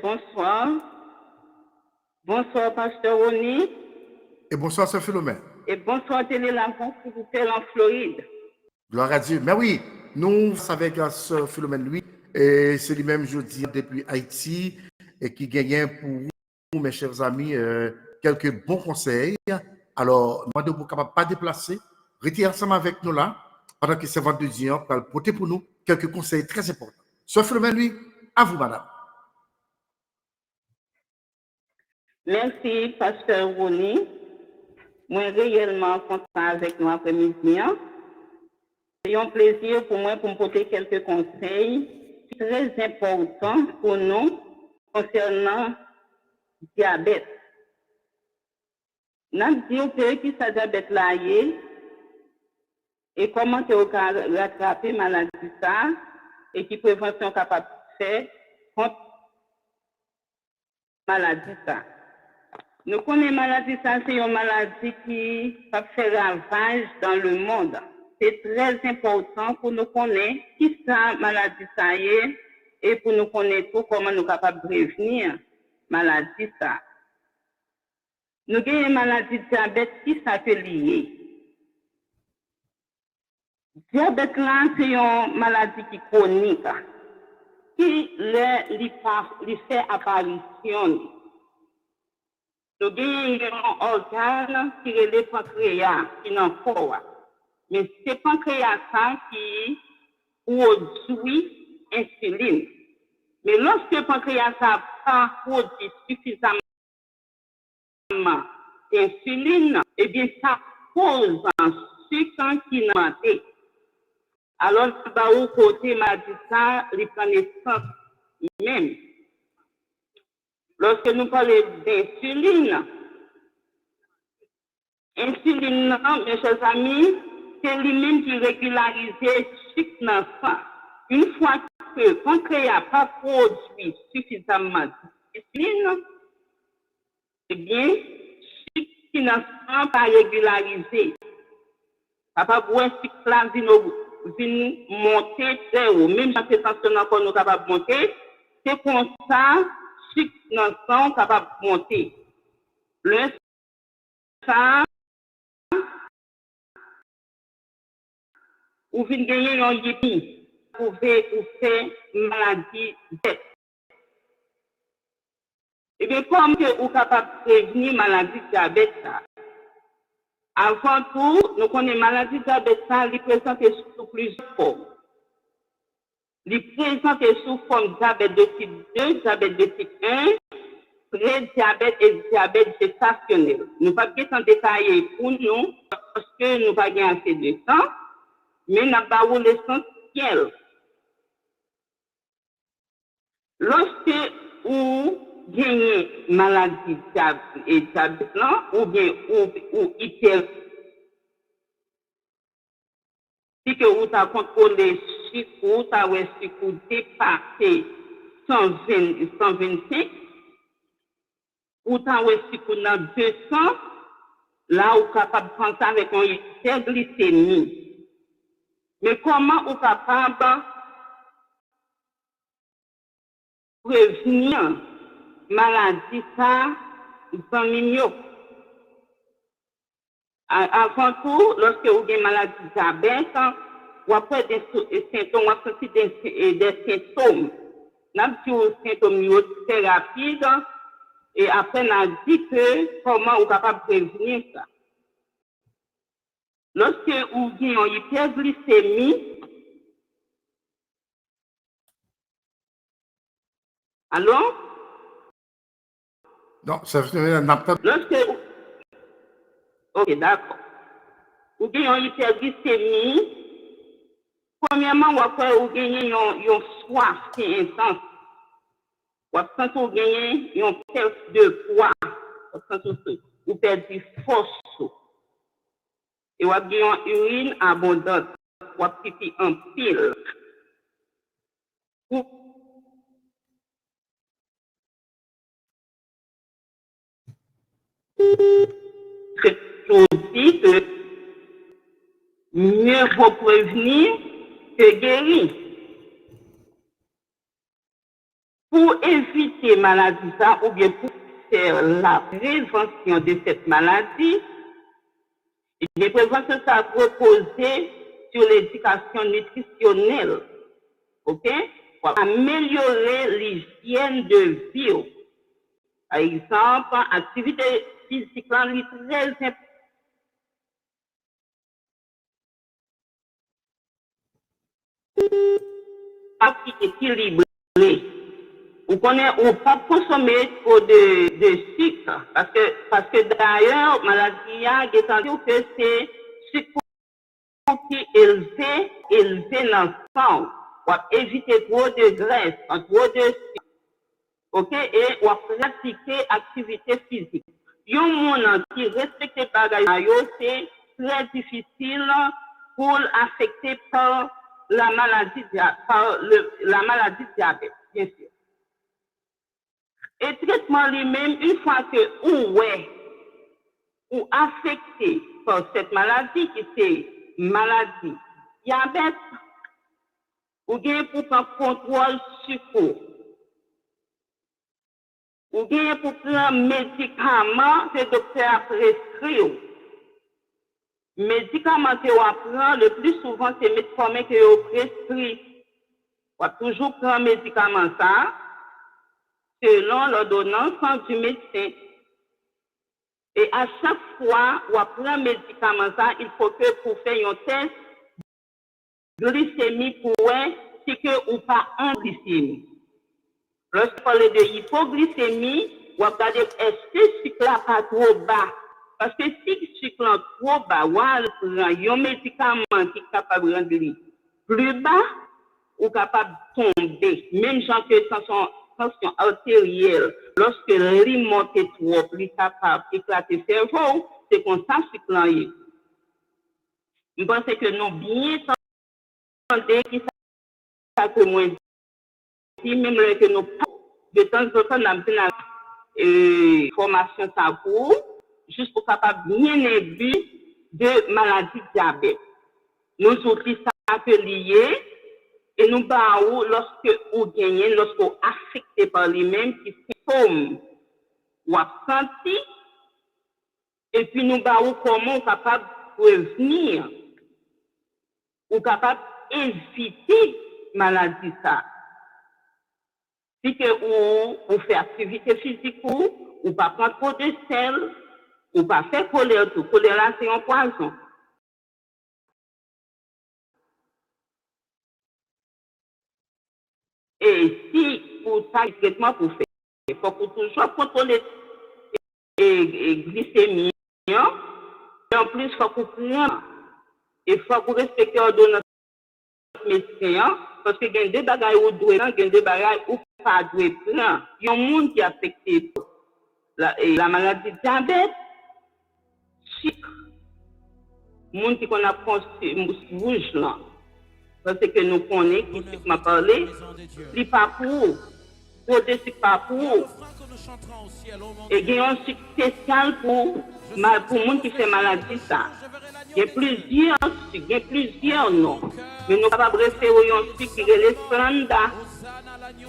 Bonsoir. Bonsoir, Pasteur Rony. Et bonsoir, Sœur Philomène. Et bonsoir, Télélampon, qui vous fait en Floride. Gloire à Dieu. Mais oui, nous, avec la Sœur Philomène, lui, et c'est lui-même, je dis, depuis Haïti, et qui gagnait pour vous, mes chers amis, quelques bons conseils. Alors, moi, de vous capable pas déplacer, restez ensemble avec nous là, pendant que c'est vendredi, on va porter pour nous quelques conseils très importants. Sœur Philomène, lui, à vous, madame. Merci, Pasteur Rony. Moi, réellement content avec nous après-midi. C'est un plaisir pour moi pour me porter quelques conseils très importants pour nous concernant le diabète. Nous avons dit que ce diabète là et comment tu as rattrapé la maladie ça et qui prévention capable de faire contre la maladie ça. Nous connaissons la maladie ça, c'est une maladie qui fait ravage dans le monde. C'est très important pour nous connaître qui ça maladie ça est et pour nous connaître tout comment nous sommes capables de prévenir la maladie ça. Nous avons une maladie de diabète qui s'appelle liée. Diabète là, c'est une maladie qui est chronique, qui lui fait apparition. Nous avons un organe qui est le pancréas, qui est dans le corps. Mais c'est le pancréas qui produit insuline. Mais lorsque le pancréas n'a pas produit suffisamment d'insuline, eh bien, ça cause un sucre qui n'a pas été. Alors, au côté maladie, ça, les connaissances même. Lorsque nous parlons d'insuline, mes chers amis, c'est lui-même qui régularise le sucre dans le sang. Une fois que le pancréas n'a pas produit suffisamment d'insuline, eh bien, le sucre qui dans le sang pas régularisé. Papa, vous un sucre là, vient monter très haut. Même si c'est tension qu'on est capable de monter, c'est comme ça, sucre dans le sang capable de monter. Le sang, ou vient gagner un yépi, ou faire maladie bête. Et bien, comme que vous êtes capable de prévenir maladie diabète, avant tout, nous connaissons maladie diabète, elle présente sous plusieurs formes. Il présente sous forme diabète de type 2, diabète de type 1, pré-diabète et diabète gestationnel. Nous ne pouvons pas détailler pour nous parce que nous n'avons pas assez de temps, mais nous avons l'essentiel. Lorsque vous gagnez maladie diabète ou bien ou hyper, si que vous avez contrôlé chiffre, vous avez chiffre dépassé 125, ou avez chiffre dans 200, là vous êtes capable de penser avec une hyperglycémie. Mais comment vous êtes capable de prévenir maladie ça dans le avant tout, lorsque vous avez une maladie diabète, vous avez des symptômes, vous avez des symptômes. Nous avons des symptômes très rapides et après, on a dit que comment vous êtes capable de prévenir ça. Lorsque vous avez une hyperglycémie, allô? Non, ça veut dire lorsque ok, d'accord. Vous avez une hyperglycémie, premièrement, vous avez une soif qui est intense. Vous avez une perte de poids. Vous perdez force. Et vous avez une urine abondante. Vous avez pipi en pile. C'est aussi que mieux vaut prévenir que guérir. pour éviter maladie ça ou bien pour faire la prévention de cette maladie, les préventions ça reposer sur l'éducation nutritionnelle, ok, pour améliorer l'hygiène de vie. Par exemple, activité physique est très importante. Équilibré. On connaît, on pas consommer trop de sucre parce que d'ailleurs maladie a que c'est sucre qui est élevé dans le sang. On va éviter trop de graisse, trop de sucre. OK, et on va pratiquer activité physique. Un monde qui respecte pas c'est très difficile pour affecter par la maladie diabète, bien sûr. Et traitement lui-même, une fois que ou affecté par cette maladie qui c'est maladie diabète, ou bien pour prendre contrôle sucre, ou bien pour prendre médicaments que le docteur a prescrit. Médicaments que on prend le plus souvent c'est médicaments que on prescrit. On va toujours prendre médicament ça selon l'ordonnance du médecin. Et à chaque fois on va prendre médicament ça, il faut que pour faire un test glycémie pour voir si que ou pas en glycémie. Lorsqu'on parle de hypoglycémie, on va regarder est-ce que le sucre n'est pas trop bas. Parce que si le sucre est trop bas, on prend un médicament qui est capable de rendre plus bas ou capable de tomber. Même genre que tension artérielle, lorsque le monte trop, plus capable d'éclater le cerveau, c'est comme ça le sucre est. Je pense que nous bien entendons qui ça que moi dis, même que nous de temps en temps nous avons une formation ça pour juste pour capable bien aider de maladie diabète. Nous outils ça que lié et nous baou lorsque ou gagnez lorsque vous affecté par les mêmes qui symptômes ou absenti et puis nous baou comment capable prévenir ou capable éviter maladie ça. Si que ou fait activité physique ou pas prendre trop de sel ou pas faire choléra tout. Choléra c'est un poison. Et si pour ça traitement pour faire, il faut que toujours contrôler et glycémie. Et en plus, il faut que prendre. Il faut que respecter l'ordonnance médecin parce que il y a des bagages où doit prendre, il y a des bagages où pas doit prendre. Il y a un monde qui est affecté la maladie diabète, sucre, monde qui a construit rouge là. Parce que nous connaissons, qui m'a parlé, il n'est pas pour, trop de sucre pas pour. Et il y a un sucre spécial pour le monde qui fait maladie ça. Il y a plusieurs sucres, il y a plusieurs noms. Mais nous sommes capables de référer à un sucre qui est le Splenda.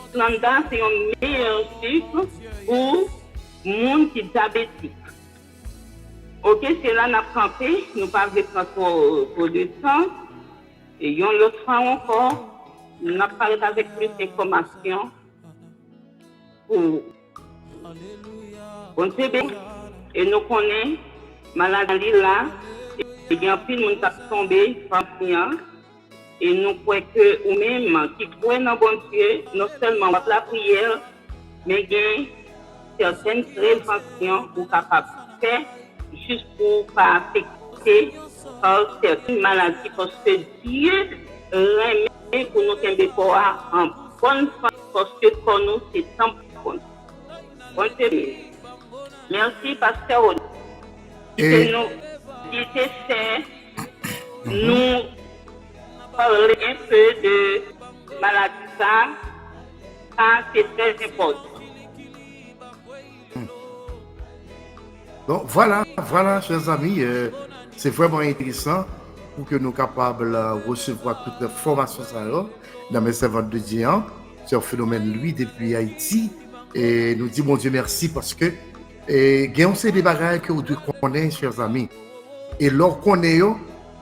Splenda, c'est un meilleur sucre pour le monde qui est diabétique. Ok, c'est là qu'on a campé, nous ne pouvons pas prendre trop de temps. Et l'autre fois encore, nous avons parlé avec plus d'informations pour bon bébé. Et nous connaissons maladie là, et il y a un peu de monde qui a tombé par et nous croyons que nous-mêmes qui croyons dans bon Dieu, non seulement la prière, mais il y a certaines préventions pour capables de faire juste pour ne pas affecter par certaines maladies parce que Dieu remet pour nous tomber en bonne santé parce que pour nous c'est tant bon. Bon Dieu. Merci pasteur. Et nous était fait nous parler un peu de maladie ça c'est très important. Donc voilà, chers amis, c'est vraiment intéressant pour que nous soyons capables de recevoir toute la formation dans mes servantes de Dieu. sur Philomène, lui, depuis Haïti. Et nous disons, mon Dieu, merci parce que, il y a des bagages que vous devez connaître, chers amis. Et lorsqu'on connaît,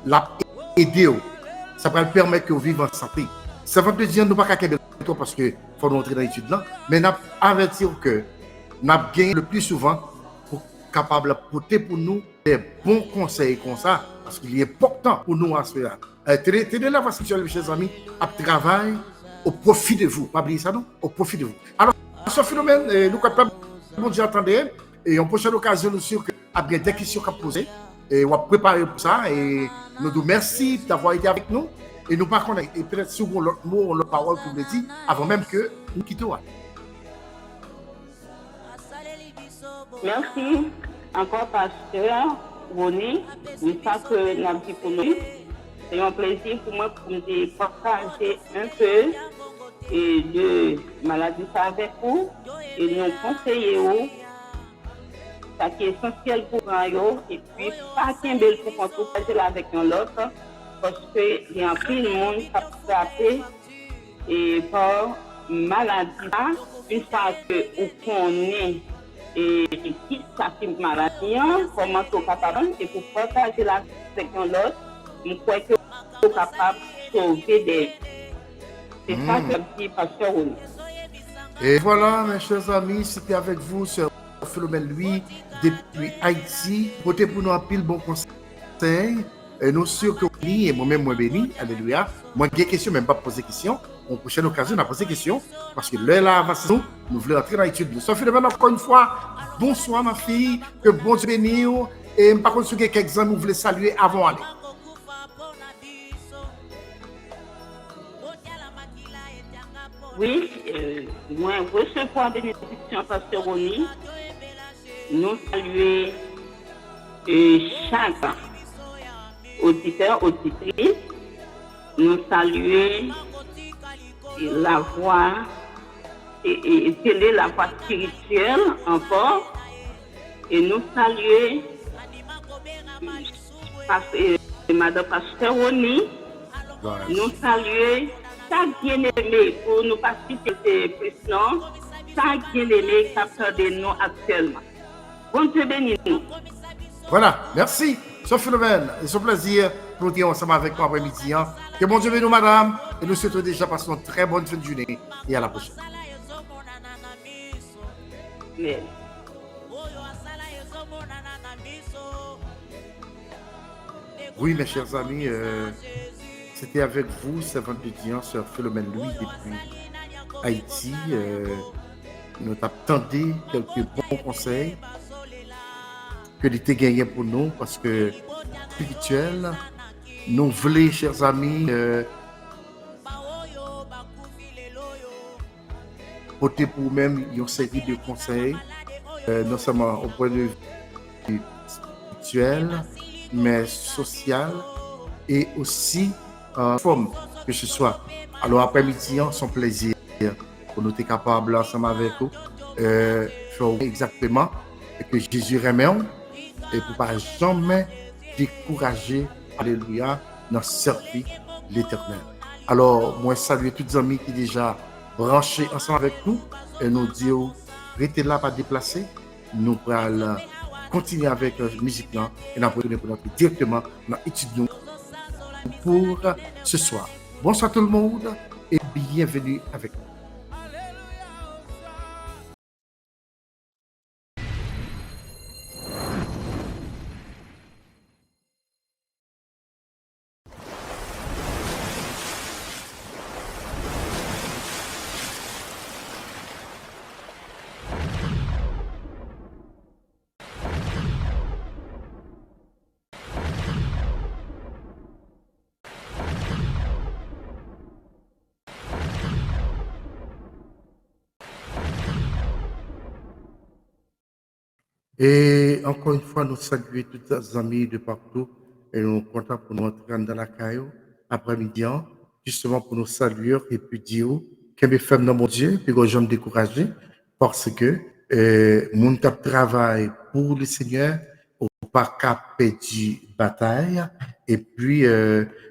l'a aider. Ça va permettre que vous vivez en santé. Ça va te dire, nous ne pouvons pas parce qu'il faut entrer dans l'étude là, mais nous avertir que nous avons gagné le plus souvent pour capable porter pour nous des bons conseils comme ça, parce qu'il est important pour nous à ce moment. Tenez la façon, chers amis, à travail au profit de vous. Pas oublier ça, non? Au profit de vous. Alors, ce phénomène, nous sommes pas bon Dieu attendez, et en prochaine occasion, nous sommes sûr qu'il y a des questions à poser, et on va préparer pour ça, et nous vous merci d'avoir été avec nous, et nous partons, et peut-être souvent l'autre mot, l'autre parole que vous le dites, avant même que nous quittions. Merci encore, pasteur Ronnie. C'est ça que nous avons dit pour nous. C'est un plaisir pour moi de partager un peu de maladie avec vous et nous conseiller ça qui est essentiel pour nous et puis pas qu'un bel pour partager avec l'autre parce qu'il y a un peu de monde qui a frappé et par maladie une fois que vous connaissez et qui ça fait maladie comment vous êtes capable et pour partager avec l'autre je crois que vous êtes capable de sauver des vies. C'est ça que dit pasteur Ronnie. Et voilà, mes chers amis, c'était avec vous, Sœur Philomène Louis, depuis Haïti. Votez pour nous un pile bon conseil. Et nous sûrs que oui, et moi-même, moi béni, alléluia. Moi, j'ai des questions, même pas poser questions. En prochaine occasion, on a posé des questions. Parce que l'heure là, nous voulons entrer dans l'étude. Sœur Philomène, encore une fois, bonsoir ma fille, que bon Dieu bénisse. Et par contre, si vous avez quelques exemples, vous voulez saluer avant d'aller. Oui, moi, recevoir bénédiction pasteur Ronnie. Nous saluons chaque auditeur, auditrice. Nous saluons la voix et télé, la voix spirituelle encore. Et nous saluons Madame Pasteur Ronnie. Nous saluons chaque bien-aimé pour nous participer plus non, chaque bien-aimé capteur de nous actuellement. Bon Dieu bénisse nous. Voilà, merci. Sœur Philomène, c'est un plaisir pour nous ensemble avec moi après-midi. Que bon Dieu bénisse nous, madame. Et nous souhaitons déjà passer une très bonne fin de journée. Et à la prochaine. Merci. Oui, mes chers amis, c'était avec vous, servante de Dieu, Sœur Philomène Louis, depuis Haïti. Nous attendons quelques bons conseils que l'été gagné pour nous, parce que spirituel, nous voulons, chers amis, porter pour nous-mêmes une série de conseils, non seulement au point de vue spirituel, mais social et aussi en forme que ce soit. Alors après-midi, son plaisir pour nous être capables ensemble avec vous, faire exactement ce que Jésus remet et pour ne pas jamais décourager, alléluia, dans servir l'éternel. Alors, moi, saluer tous les amis qui sont déjà branchés ensemble avec nous et nous dire, restez là, pas déplacer. Nous allons continuer avec la musique là et nous allons pour notre directement dans l'étude pour ce soir. Bonsoir tout le monde et bienvenue avec nous. Et encore une fois, nous saluons tous les amis de partout et nous sommes contents pour nous entrer dans la caillou après-midi, justement pour nous saluer et puis dire que mes femmes dans mon Dieu, puis que je me décourager parce que mon travail pour le Seigneur, ou pas qu'à perdre bataille et puis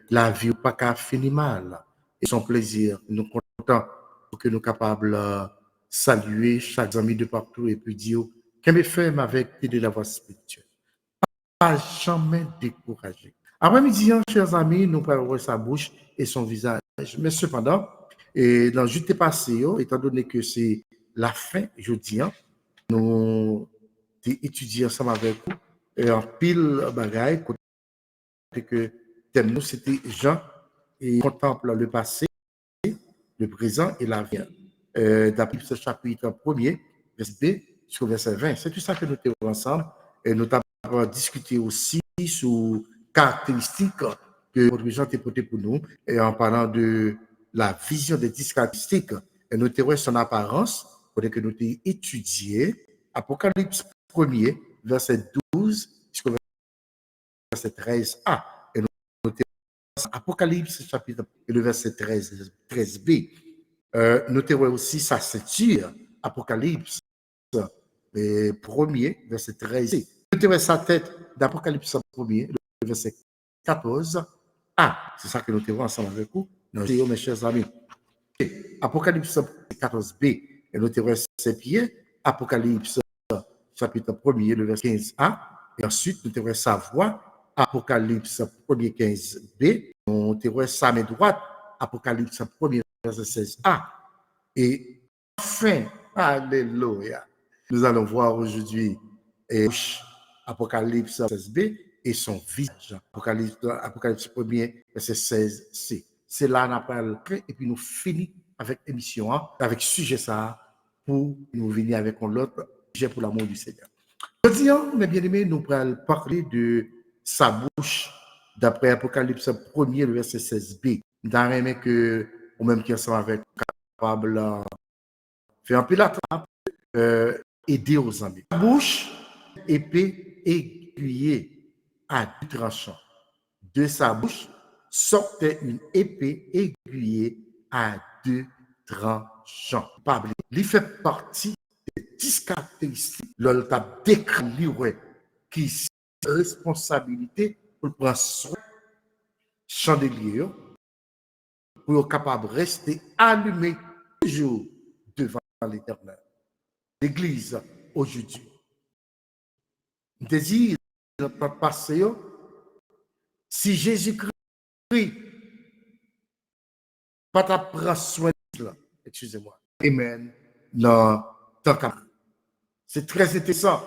la vie ou pas qu'à finir mal. Et son plaisir, nous sommes contents pour que nous soyons capables de saluer chaque ami de partout et puis dire qu'elle me fait avec de la voix spirituelle. Pas jamais découragé. Après-midi, chers amis, nous parlons sa bouche et son visage. Mais cependant, et dans le jour passé, étant donné que c'est la fin, jeudi, nous étudions ensemble avec vous et en pile bagaille, que thème nous, c'était Jean et contemple le passé, le présent et l'avenir. D'après ce chapitre 1er, verset B jusqu'au verset 20. C'est tout ça que nous avons ensemble et nous avons discuté aussi sur caractéristiques que notre Jean a porté pour nous et en parlant de la vision des 10 caractéristiques et nous avons son apparence pour que nous avons étudié Apocalypse 1er, verset 12 jusqu'au verset 13a. Et nous avons Apocalypse chapitre et le verset 13b. Nous avons aussi sa ceinture, Apocalypse, premier, verset 13. Nous avons sa tête d'Apocalypse premier, le verset 14. Ah, c'est ça que nous avons ensemble avec vous. Nous, mes chers amis. Apocalypse 14b, et nous avons ses pieds, Apocalypse chapitre 1er, le verset 15a. Et ensuite, nous avons sa voix, Apocalypse 1er, 15b. Nous avons sa main droite, Apocalypse 1er, verset 16a. Et enfin, alléluia, nous allons voir aujourd'hui Apocalypse 16b et son visage. Apocalypse 1er, verset 16c. C'est là qu'on appelle et puis nous finissons avec l'émission, avec sujet ça, pour nous venir avec l'autre sujet pour l'amour du Seigneur. Aujourd'hui, mes bien-aimés, nous allons parler de sa bouche, d'après Apocalypse 1er, le verset 16b. Nous allons que, ou même qui ensemble avec capable faire un peu la trappe, aider aux amis. La bouche, épée aiguillée à 2 tranchants. De sa bouche sortait une épée aiguillée à 2 tranchants. Il fait partie des 10 caractéristiques l'on t'a décrit qui est responsabilité pour prendre soin chandelier pour être capable de rester allumé toujours devant l'Éternel. L'Église aujourd'hui désire notre passé. Si Jésus-Christ pas ta prendre soin de là, excusez-moi. Amen. Non, tant qu'à. C'est très intéressant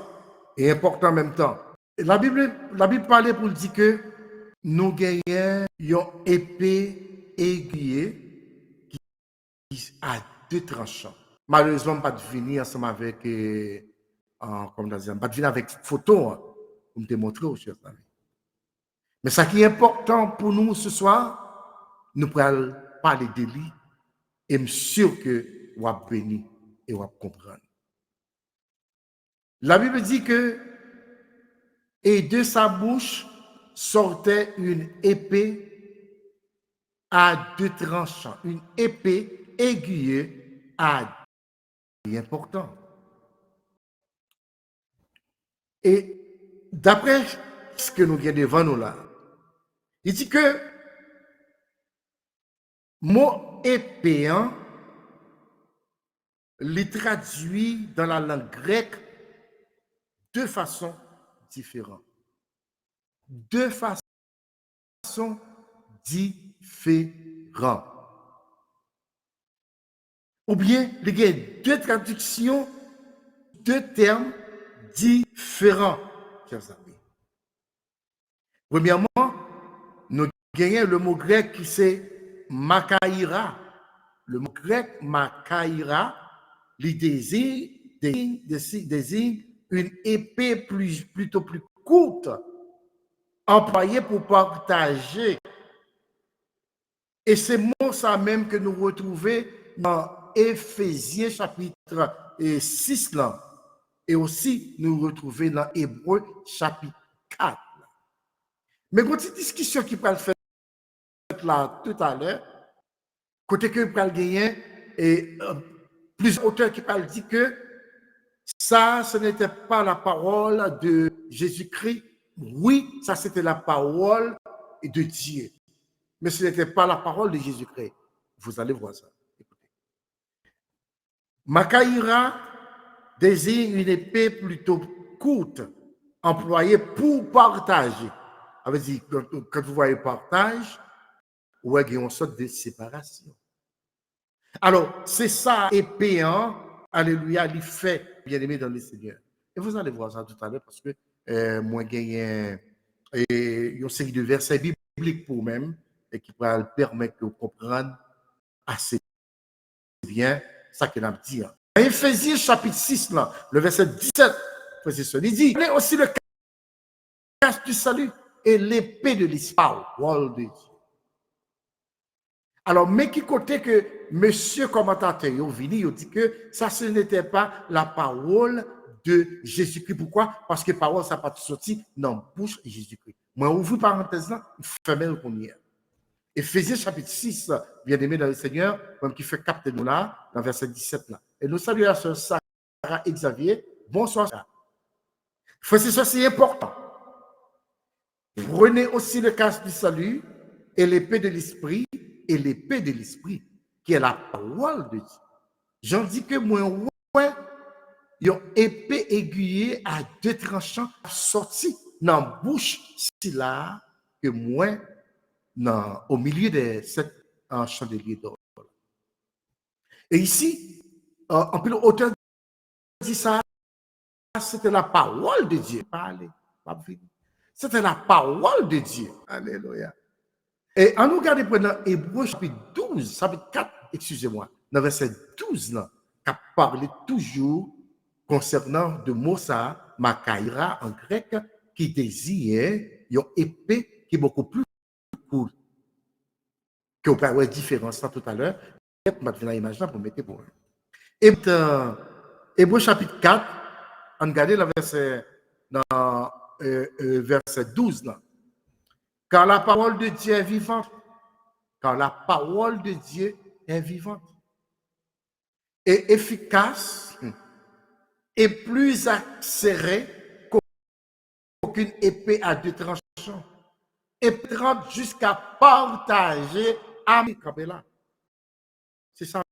et important en même temps. La Bible parlait pour dire que nous gagnons une épée aiguillée qui a 2 tranchants. Malheureusement, pas de venir ensemble avec, comme on dit, pas de venir avec photo pour te montrer aux chers amis. Mais ce qui est important pour nous ce soir, nous pourrons parler de lui et je suis sûr que vous allez bénir et vous allez comprendre. La Bible dit que et de sa bouche sortait une épée à 2 tranchants, une épée aiguillée à 2 important. Et d'après ce que nous avons devant nous là, il dit que mot épée, les traduit dans la langue grecque de façon différente. 2 façons différentes. Ou bien, il y a 2 traductions, 2 termes différents, chers amis. Premièrement, nous gagnons le mot grec qui c'est makaira. Le mot grec makaira, il désigne une épée plutôt plus courte, employée pour partager. Et c'est mot ça même que nous retrouvons dans Éphésiens chapitre 6 là. Et aussi nous retrouvons dans Hébreux chapitre 4. Mais quand une discussion qui peut le faire là tout à l'heure, côté que peut le gagner et plusieurs auteurs qui parlent dit que ça, ce n'était pas la parole de Jésus-Christ. Oui, ça c'était la parole de Dieu. Mais ce n'était pas la parole de Jésus-Christ. Vous allez voir ça. Écoutez. Makaïra désigne une épée plutôt courte, employée pour partager. Ça veut dire, quand vous voyez partage, ouais, il y a une sorte de séparation. Alors, c'est ça, épée, hein, alléluia, il fait, bien aimé dans le Seigneur. Et vous allez voir ça tout à l'heure parce que moi, j'ai une série de versets bibliques pour même et qui va permettre de comprendre assez bien ça que l'on dit. Dans Éphésiens chapitre 6, là, le verset 17, il dit, prenez aussi le casque du salut et l'épée de l'esprit, de Dieu. Alors, mais qui côté que monsieur commentateur, il dit que ça, ce n'était pas la parole de Jésus-Christ. Pourquoi? Parce que parole, ça n'a pas sorti dans la bouche de Jésus-Christ. Moi, ouvre parenthèse là, fermez le premier. Éphésiens chapitre 6, bien aimé dans le Seigneur, comme qui fait capter nous là, dans verset 17 là. Et nous saluons à sœur Sarah et Xavier. Bonsoir, Sarah. Frères et sœurs, c'est important. Prenez aussi le casque du salut et l'épée de l'esprit, et l'épée de l'esprit, qui est la parole de Dieu. J'en dis que moi, ouais, une épée aiguillée à deux tranchants sorti dans la bouche, c'est là que moi, au milieu de cette chandelier d'or. Et ici, en plus, l'auteur dit ça, c'était la parole de Dieu. Parlez, pas c'était la parole de Dieu. Alléluia. Et en nous regardant pendant Hébreu chapitre 12, chapitre 4, excusez-moi, dans verset 12, là, qui parle toujours concernant de mot ça, makaïra en grec, qui désigne une épée qui est beaucoup plus courte. Que vous pouvez avoir différence là tout à l'heure. Maintenant, imaginez pour mettre pour Et Hébreu chapitre 4, on regarde le verset, dans, verset 12 là. Car la parole de Dieu est vivante. Car la parole de Dieu est vivante et efficace et plus acérée qu'aucune épée à deux tranchants et pénétrante jusqu'à partager âme et corps. C'est ça,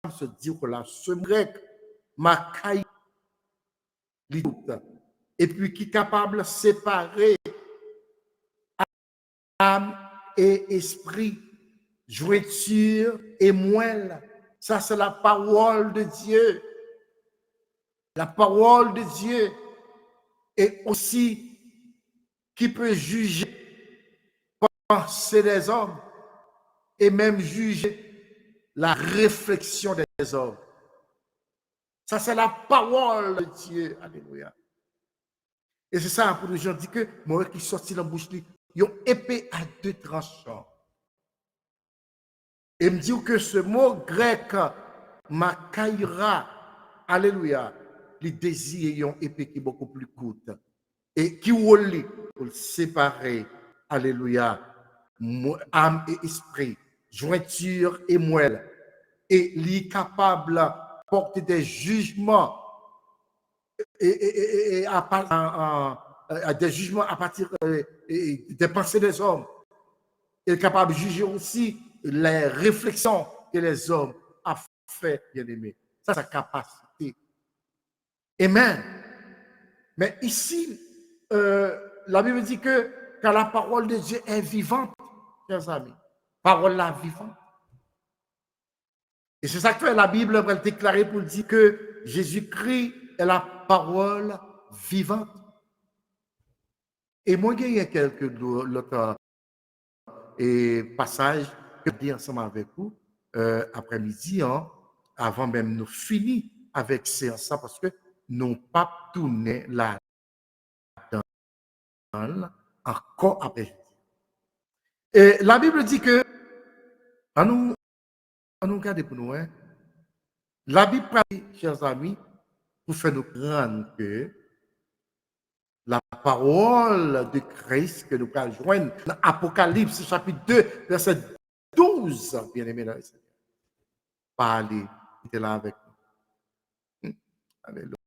se dire que là, ce grec, Makai, et puis qui est capable de séparer âme et esprit, jointure et moelle. Ça, c'est la parole de Dieu. La parole de Dieu est aussi qui peut juger pensée des hommes et même juger la réflexion des hommes. Ça, c'est la parole de Dieu. Alléluia. Et c'est ça, pour les gens, dit que moi qui sorti dans la bouche, il y a une épée à deux tranchants. Et me dit que ce mot grec, makaïra, alléluia, il désire une épée qui est beaucoup plus courte et qui relie pour séparer, alléluia, âme et esprit, jointure et moelle, et il est capable de porter des jugements et des jugements à partir des pensées des hommes. Il est capable de juger aussi les réflexions que les hommes ont fait, bien aimé. Ça, sa capacité. Amen. Mais ici, la Bible dit que quand la parole de Dieu est vivante, chers amis, parole là vivante. Et c'est ça que la Bible va déclarer pour dire que Jésus-Christ est la parole vivante. Et moi, il y a quelques autres passages que je dis ensemble avec vous après-midi, hein, avant même nous finir avec séance, parce que nous pas tourné là encore après. Et la Bible dit que, à nous regarder pour nous, hein, la Bible, chers amis, pour faire nous comprendre que la parole de Christ que nous pouvons joindre dans Apocalypse chapitre 2, verset 12, bien aimé dans le Seigneur. Parler, il était là avec nous. Alléluia.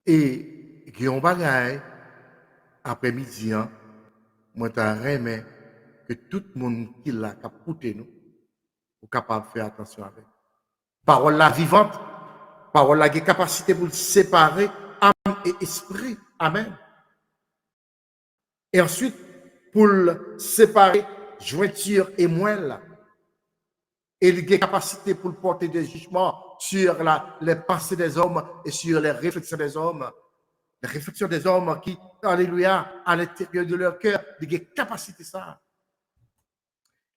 Et Guillaume Bagaille, après-midi, moi, je que tout le monde qui l'a capté nous, est capable de faire attention avec. Parole la vivante, parole la qui a capacité pour séparer âme et esprit. Amen. Et ensuite, pour séparer jointure et moelle. Et il a capacité pour porter des jugements sur les pensées des hommes et sur les réflexions des hommes. Les réflexions des hommes qui, alléluia, à l'intérieur de leur cœur, il a capacité ça.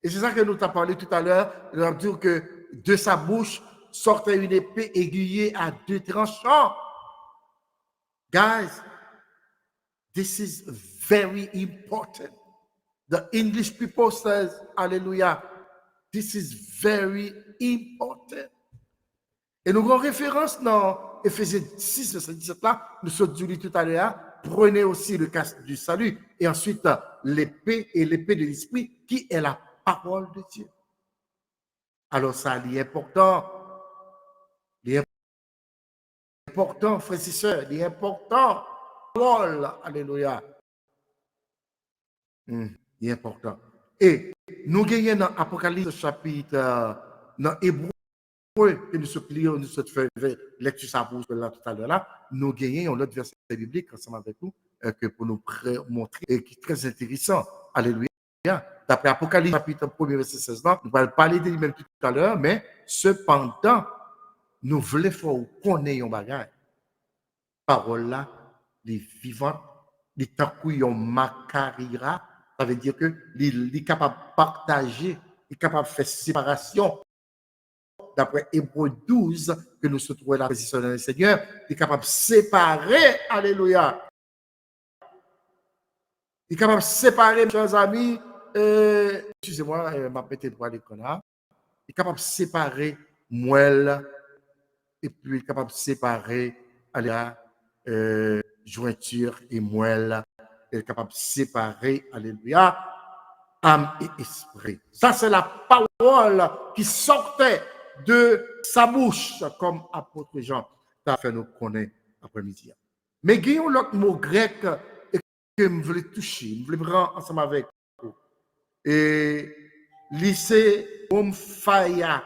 Et c'est ça que nous t'avons parlé tout à l'heure, nous avons dit que de sa bouche sortait une épée aiguillée à 2 tranchants. Guys, this is very important. The English people says, hallelujah, this is very important. Et nous avons référence dans Éphésiens 6, verset 17 là, nous sommes dit tout à l'heure, prenez aussi le casque du salut et ensuite l'épée et l'épée de l'esprit qui est la parole de Dieu. Alors ça, il est important, frères et sœurs, il est important, parole, alléluia. Il est important. Et nous gagnons dans Apocalypse chapitre, dans Hébreu, que nous sommes pliés, nous sommes fait lecture ça pour là tout à l'heure là, nous gagnons un autre verset biblique ensemble avec nous, que pour nous montrer, et qui est très intéressant. Alléluia. D'après Apocalypse chapitre 1 verset 16, là, nous allons parler de lui-même tout à l'heure, mais cependant, nous voulons faire connaître un bagage. Parole là, les vivantes, les takouillons macarira, ça veut dire que il est capable de partager, il est capable de faire séparation. D'après Hébreu 12, que nous se trouvons dans la position du Seigneur, il est capable de séparer, alléluia. Il est capable de séparer, mes chers amis, excusez-moi, ma petite voix de connard. Il est capable de séparer moelle, et puis il est capable de séparer, alléluia, jointure et moelle. Il est capable de séparer, alléluia, âme et esprit. Ça, c'est la parole qui sortait de sa bouche, comme apôtre Jean t'a fait nous connaître après-midi. Mais il y a l'autre mot grec que je voulais toucher, je voulais rendre ensemble avec vous. Et lycée Womphaya.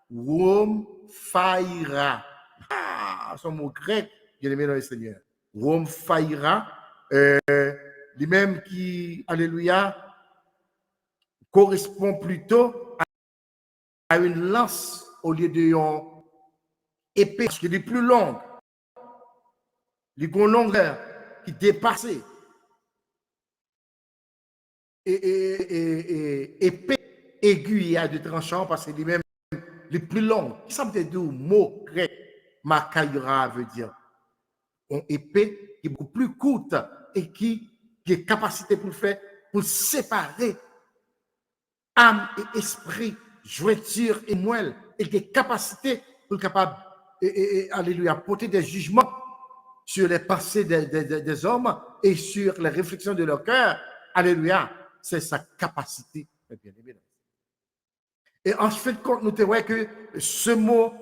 Womphaya. Ah, c'est un mot grec, bien aimé dans le Seigneur. Womphaya, lui-même qui, alléluia, correspond plutôt à une lance au lieu d'une épée, parce qu'elle est plus longue. Les grandes longueurs qui dépassent. Et épée aiguille à 2 tranchants parce que lui-même les plus longues. Ça veut dire mot grec, makaira veut dire une épée qui est beaucoup plus courte et qui a capacité pour faire, pour séparer âme et esprit, jointure et moelle, et qui a capacité pour capable, alléluia, porter des jugements sur les pensées des hommes et sur les réflexions de leur cœur. Alléluia, c'est sa capacité, bien aimé. Et en fait, nous te voyons que ce mot,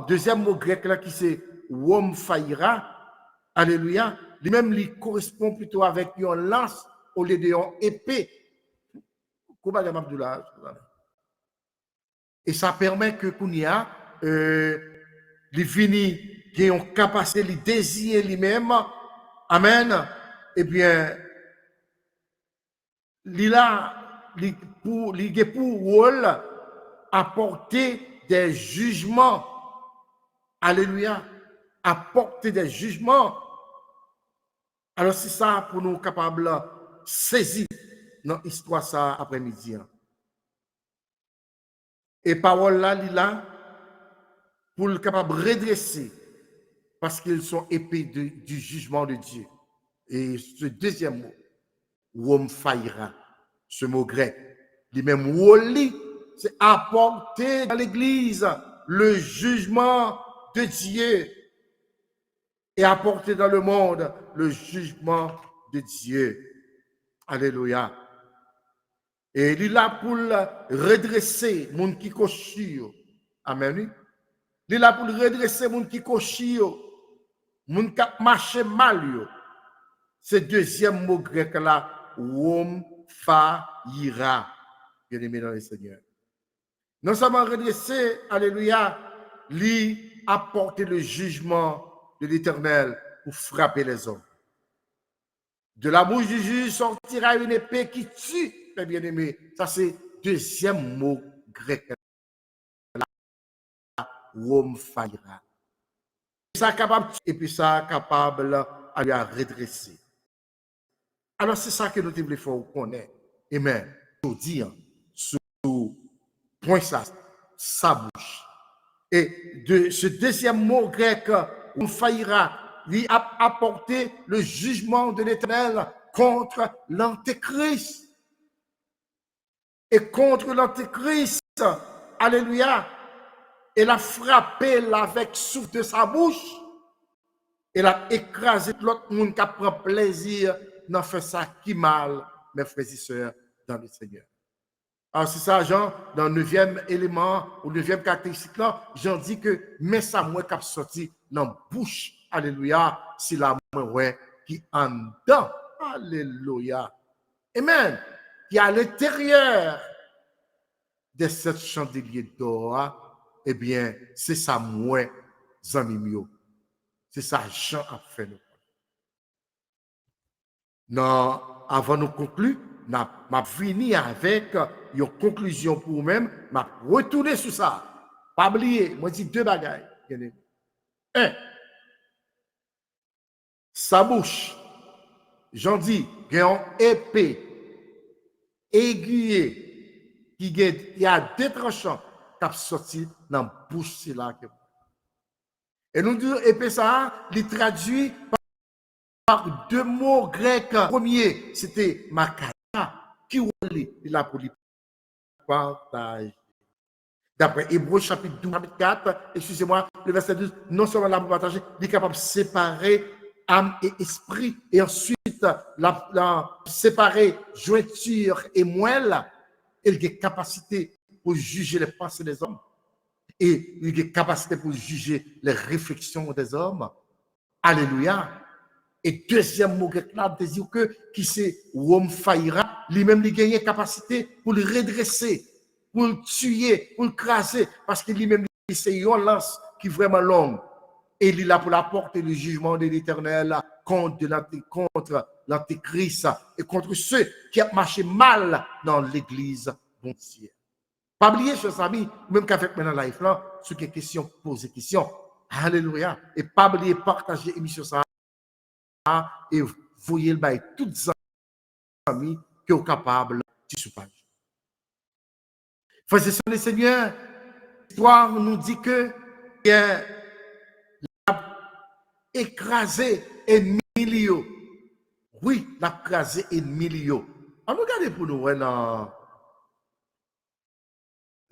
deuxième mot grec là, qui c'est womphaya, alléluia, lui-même, il correspond plutôt avec une lance au lieu d'une épée. Et ça permet que Kounia, les vini qui ont capacité de désirer lui-même, amen, eh bien, il a pour rôle apporter des jugements, alléluia, apporter des jugements. Alors c'est ça pour nous capables de saisir dans l'histoire ça après-midi. Et parole là, il là pour le capable de redresser parce qu'ils sont épées du jugement de Dieu. Et ce deuxième mot, womphaya, ce mot grec, lui-même woli, c'est apporter dans l'église le jugement de Dieu et apporter dans le monde le jugement de Dieu. Alléluia. Et il est là pour redresser les gens qui cochent. Amen. Il est là pour redresser les gens qui cochent, les gens qui marchent mal. C'est le deuxième mot grec là, womphaya, bien aimé dans le Seigneur. Non seulement redresser, alléluia, lui apporter le jugement de l'Éternel pour frapper les hommes. De la bouche du juge sortira une épée qui tue, mes bien-aimés. Ça, c'est deuxième mot grec. Womfaira. Ça capable et puis ça capable à lui redresser. Alors c'est ça que nous devons faire connaître. Amen. Je dis sous point ça, sa bouche. Et de ce deuxième mot grec, womfaira, lui a apporté le jugement de l'Éternel contre l'Antéchrist. Et contre l'Antéchrist, alléluia, elle a frappé avec souffle de sa bouche. Elle a écrasé l'autre monde qui prend plaisir dans faire ça qui mal, mes frères et sœurs, dans le Seigneur. Alors, c'est ça, Jean, dans le 9e élément, ou 9e caractéristique là, Jean dit que, mais ça, moi, qui a sorti dans la bouche, alléluia, c'est la moi, qui en dedans, alléluia. Amen. Qui est à l'intérieur de cette chandelier d'or, eh bien, c'est ça, moi, Zanimio. C'est ça, Jean a fait. Non, avant de conclure, m'a fini avec une conclusion pour vous-même, m'a retourné sur ça. Pas oublier, moi, je dis deux bagailles. Un, sa bouche, j'en dis, il y a une épée aiguillée il y a deux tranchants qui ont sorti dans la bouche. C'est là que... Et nous disons, épée ça, il traduit par deux mots grecs. Le premier, c'était makaya, qui il a pour partage. D'après Hébreux chapitre 12, chapitre 4, excusez-moi, le verset 12, non seulement là pour partager, il est capable de séparer âme et esprit, et ensuite la séparer jointure et moelle, il a capacité pour juger les pensées des hommes, et il a capacité pour juger les réflexions des hommes. Alléluia. Et deuxième mot grec là, dit que qui c'est Womfaira, lui-même il gagne capacité pour le redresser, pour le tuer, pour le craser, parce que lui-même c'est une lance qui est vraiment longue. Et il est là pour apporter le jugement de l'Éternel contre l'Antéchrist et contre ceux qui ont marché mal dans l'Église bon Dieu. Pas oublier, chers amis, même qu'avec maintenant live là, sur des questions, poser questions. Alléluia. Et pas oublier partager l'émission ça. Et voyez le bail toutes les amis qui sont capables de se page. Frères et sœurs, le Seigneur, l'histoire nous dit que il a écrasé un million. Oui, l'a écrasé un million. On regarde pour nous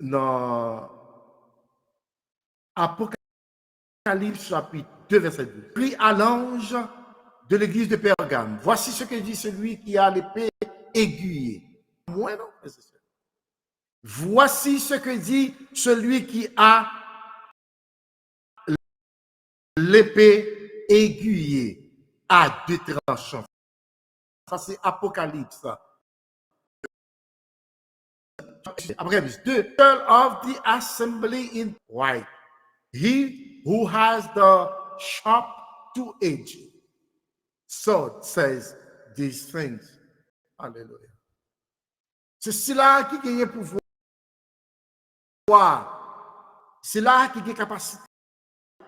dans Apocalypse chapitre 2, verset 2. Puis à l'ange de l'église de Pergame, voici ce que dit celui qui a l'épée aiguillée. Moi, non, frères et sœurs. Voici ce que dit celui qui a l'épée aiguillée à deux tranchants. Ça, c'est Apocalypse. Après, the of the assembly in white. He who has the sharp two-edged sword says these things. Alléluia. C'est cela qui gagne pouvoir. C'est là qui a capacité.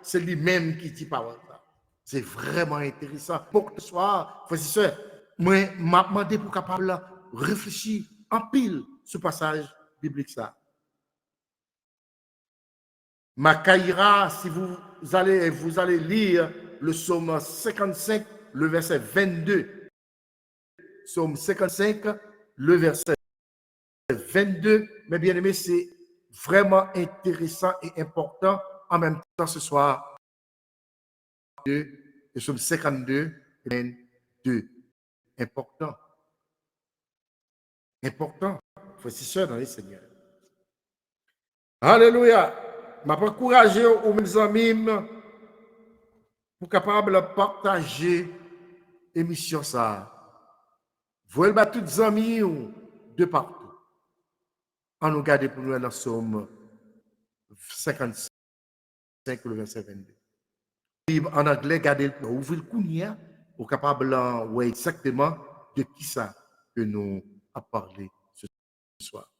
C'est lui-même qui dit parole. C'est vraiment intéressant. Pour que ce soit, frères et sœurs, moi, m'a demandé pour capable de réfléchir en pile ce passage biblique ça. Makaïra, si vous allez lire le psaume 55, le verset 22. Psaume 55, le verset 22. Mes bien-aimés, c'est vraiment intéressant et important en même temps ce soir. Le psaume 52, 22. Important. Important. Frères et sœurs dans les Seigneurs. Alléluia. Je vais encourager aux mes amis pour capable de partager l'émission ça. Vous voyez tous les amis de partout. On nous garde pour nous dans Somme 55, le verset 22. En anglais, gardez pour ouvrir le counia pour capable ouais exactement de qui ça que nous a parlé ce soir.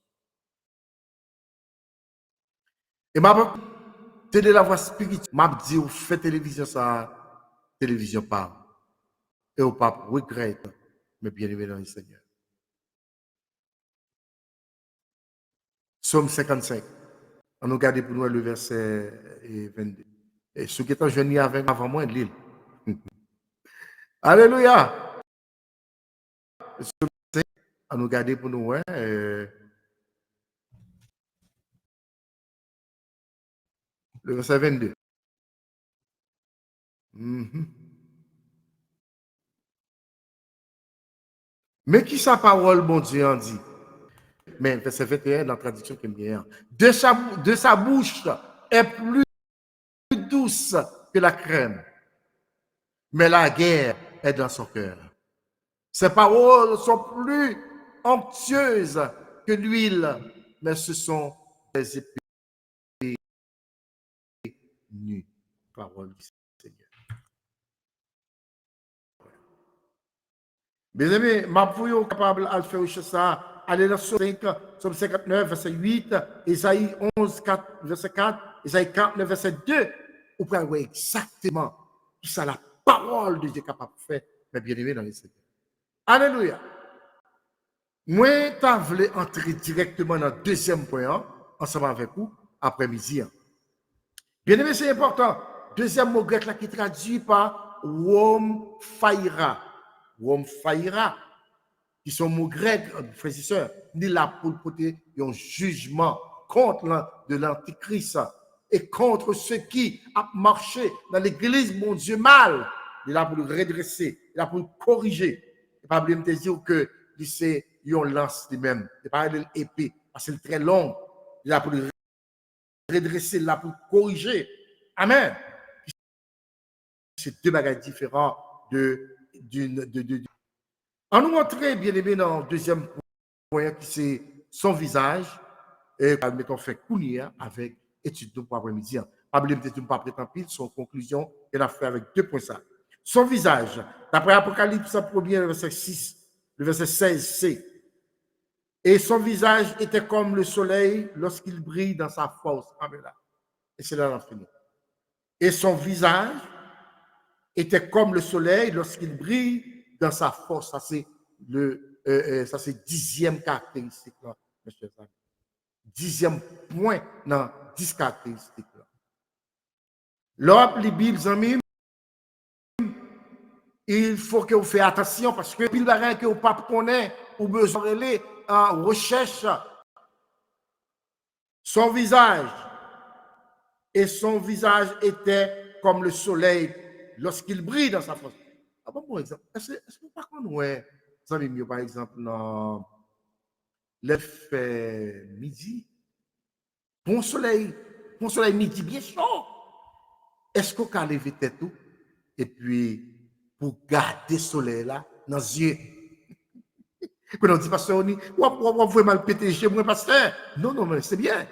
Et ma c'est de la voix spirituelle. M'a dit ou fait télévision ça, télévision pas. Et au pas regrette, mais bien aimé dans le Seigneur. Somme 55. On nous garde pour nous le verset 22. Et ceux qui sont jeunes avec avant moi, l'île. Alléluia. On nous garde pour nous, le verset 22. Mais qui sa parole, mon Dieu, en dit? Mais verset 21 dans la traduction qui est meilleure. De sa bouche est plus douce que la crème, mais la guerre est dans son cœur. Ses paroles sont plus onctueuses que l'huile, mais ce sont des épées nues. Parole du Seigneur. Mes amis, ma fouille capable de faire ça. Allez dans Somme 59, verset 8, Isaïe 11, 4, verset 4, Isaïe 49, verset 2. Vous pouvez voir exactement tout ça, la parole de Dieu capable de faire, mais bien aimé dans les Seigneurs. Alléluia. Moi, je voulais entrer directement dans le deuxième point, ensemble avec vous, après-midi. Bien aimé, c'est important. Deuxième mot grec là, qui traduit par Wom Faira. Wom Faira, qui sont mots grecs, frères et sœurs, ni là pour porter un jugement contre de l'antichrist et contre ceux qui ont marché dans l'église, mon Dieu, mal. Il est là pour le redresser, il est là pour le corriger. Il n'est pas oublier de dire que c'est un lance lui-même. Il n'est pas l'épée, parce que c'est très long. Il est là pour le redresser, il est là pour le corriger. Amen. C'est deux bagages différents En nous montrer, bien aimé, dans le deuxième point, qui c'est son visage, et mettons fait courir avec étude de pour après-midi. Pas oublier de pas prétendre pile, son conclusion, elle a fait avec 2 points ça. Son visage, d'après Apocalypse 1er, le verset 6, le verset 16c. Et son visage était comme le soleil lorsqu'il brille dans sa force. Amen. Et c'est là l'infini. Et son visage était comme le soleil lorsqu'il brille dans sa force. Ça, c'est ça, c'est 10e caractéristique, là, mes chers amis. 10e point dans 10 caractéristiques. Là. L'homme, les Bibles, amis, il faut que vous fassiez attention parce que les Bibles que vous ne connaissez pas, ou besoin d'aller en recherche. Son visage, et son visage était comme le soleil lorsqu'il brille dans sa force. Ah bon, par exemple, est-ce que vous ne connaissez pas, par exemple, dans l'effet midi, bon soleil midi bien chaud. Est-ce qu'on peut lever tête tout et puis pour garder le soleil là dans les yeux? Quand on dit pasteur, on va mal péter chez moi pasteur. Non, mais c'est bien.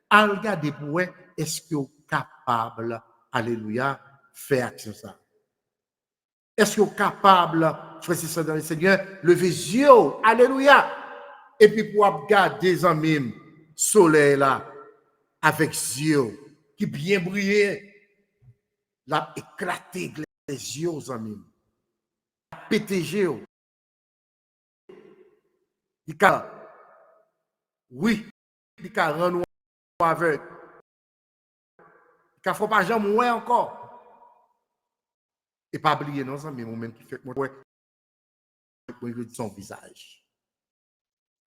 À regarder pour est-ce que vous êtes capable, alléluia, faire action ça? Est-ce que vous êtes capable, frère ça dans le Seigneur, lever les yeux, alléluia, et puis pour regarder les amis, soleil là, avec les yeux qui bien brillent, l'a éclaté les yeux aux amis, l'a pété yeux. Oui, il a rendu avec. Il ne faut pas jamais moins encore. Et pas oublier, non, ça, mais moi-même qui fait moi, son visage.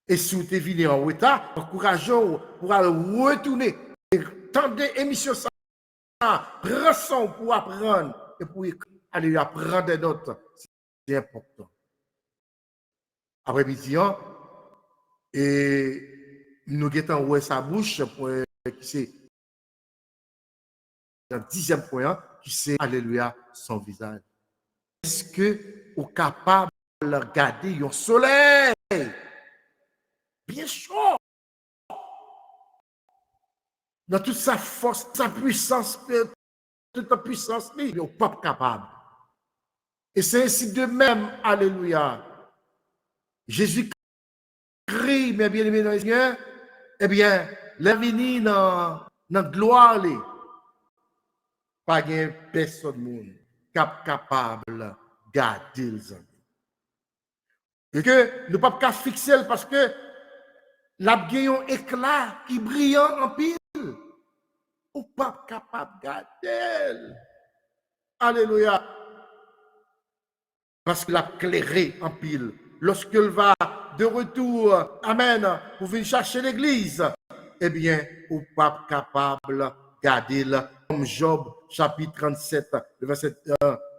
Et si vous êtes venu en retard, encourageons pour aller retourner. Tendez émission ça, prends pour apprendre et pour aller apprendre des notes. C'est important. Après-midi, et nous guettons sa bouche pour qui c'est le 10e point, qui c'est alléluia son visage. Est-ce que vous êtes capable de regarder le soleil bien chaud dans toute sa force, sa puissance, toute la puissance, il n'est pas capable. Et c'est ainsi de même, alléluia. Jésus-Christ, mes bien-aimés dans les Seigneur, eh bien, l'avenir dans la gloire, pas de personne capable de garder les amis. Et que nous ne pouvons pas fixer parce que la gagne éclat qui brille en pile. Ou pas capable de garder. Alléluia. Parce qu'il a clairé en pile. Lorsqu'il va de retour, amen, pour venir chercher l'église, eh bien, ou pas capable de garder. Comme Job, chapitre 37, le verset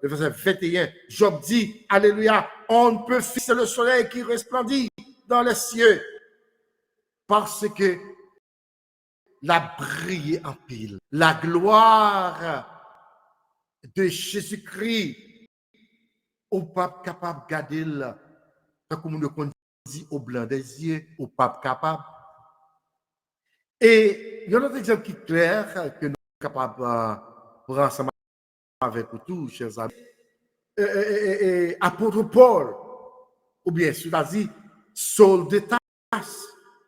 21, Job dit, alléluia, on ne peut fixer le soleil qui resplendit dans les cieux parce que la brille en pile. La gloire de Jésus-Christ au pape capable de garder comme on dit au blanc des yeux, au pape capable. Et il y a un autre exemple qui est clair que nous sommes capables de prendre ensemble avec vous tous, chers amis. Apôtre Paul, ou bien dit Saul de Tarse,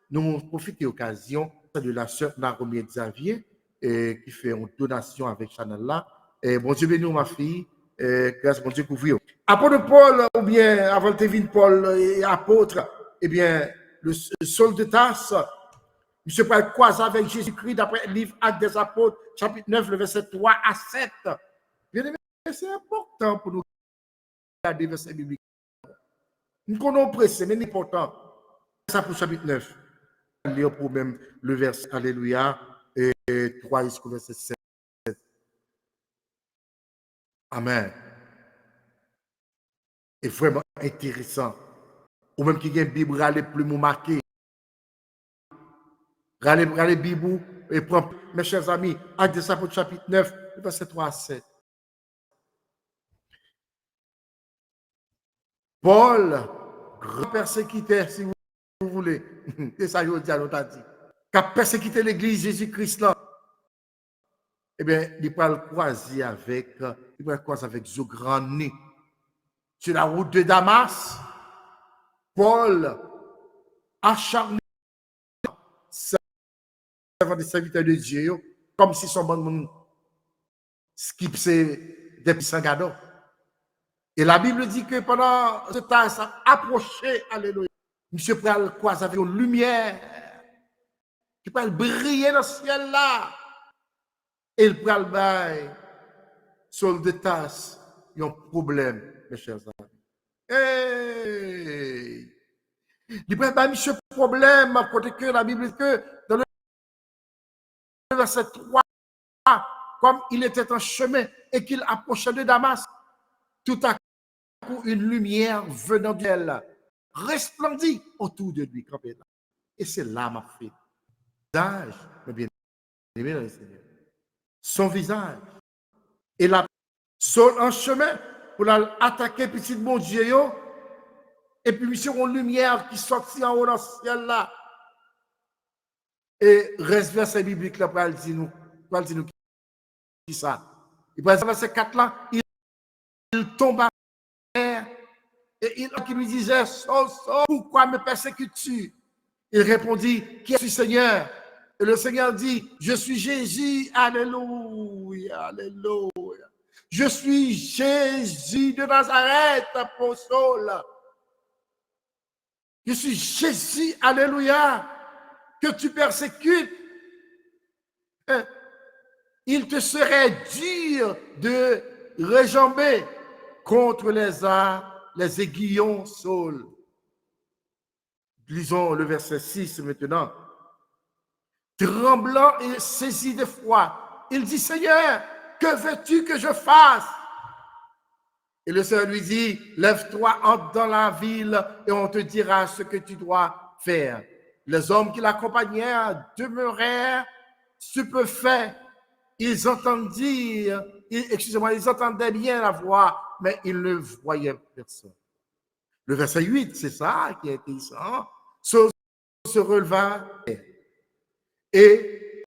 nous profitons de l'occasion de la sœur Naomi Xavier qui fait une donation avec Chanel là. Et bon Dieu bénis ma fille, grâce bon Dieu couvrir. Apôtre Paul, ou bien avant de venir Paul et apôtre, eh bien, le Saul de Tarse, M. Paul croise avec Jésus-Christ d'après le livre Actes des Apôtres, chapitre 9, le verset 3 à 7. Bien aimé, c'est important pour nous regarder verset biblique. Nous connaissons pressé, mais c'est important. Ça pour chapitre 9. Lire pour même le verset Alléluia et 3 jusqu'au verset 7. Amen. Et vraiment intéressant. Ou même qui a une Bible, râler plus marqué. Râler Bible et prendre, mes chers amis, Actes des Apôtres chapitre 9, verset 3 à 7. Paul, grand persécuteur, si vous voulez, c'est ça que je dis à l'autre dit, qui a persécuté l'église Jésus-Christ là, eh bien, il va le croiser avec Zograni. Sur la route de Damas, Paul, acharné, servant des serviteurs de Dieu, comme si son bon monde skip des sangado. Et la Bible dit que pendant ce temps, ça approchait, alléluia. Monsieur Pral croise avec une lumière qui peut briller dans le ciel là. Et il pral bail sur le tasse, il y a un problème, mes chers amis. Hey! Il peut bail monsieur problème, à côté que la Bible dit que dans le verset 3, comme il était en chemin et qu'il approchait de Damas, tout à coup une lumière venant d'elle resplendit autour de lui. Et c'est là ma fille. Visage, mais bien aimé dans le Seigneur. Son visage. Et là, son en chemin pour attaquer petit bon Dieu. Et puis, monsieur, une lumière qui sortit en haut dans le ciel là. Et reste verset biblique là, pour dire nous qui ça. Et par exemple, verset 4 là, il tombe à terre. Et il qui lui disait, pourquoi me persécutes-tu? Il répondit, qui es-tu, Seigneur? Et le Seigneur dit, je suis Jésus, alléluia, alléluia. Je suis Jésus de Nazareth, apôtre. Je suis Jésus, alléluia, que tu persécutes. Il te serait dur de rejamber contre les aiguillons Saul. Lisons le verset 6 maintenant. Tremblant et saisi de froid, il dit, Seigneur, que veux-tu que je fasse? Et le Seigneur lui dit, lève-toi, entre dans la ville et on te dira ce que tu dois faire. Les hommes qui l'accompagnèrent demeurèrent stupéfaits. Ils entendaient bien la voix, mais ils ne voyaient personne. Le verset 8, c'est ça qui est intéressant. Saul se releva et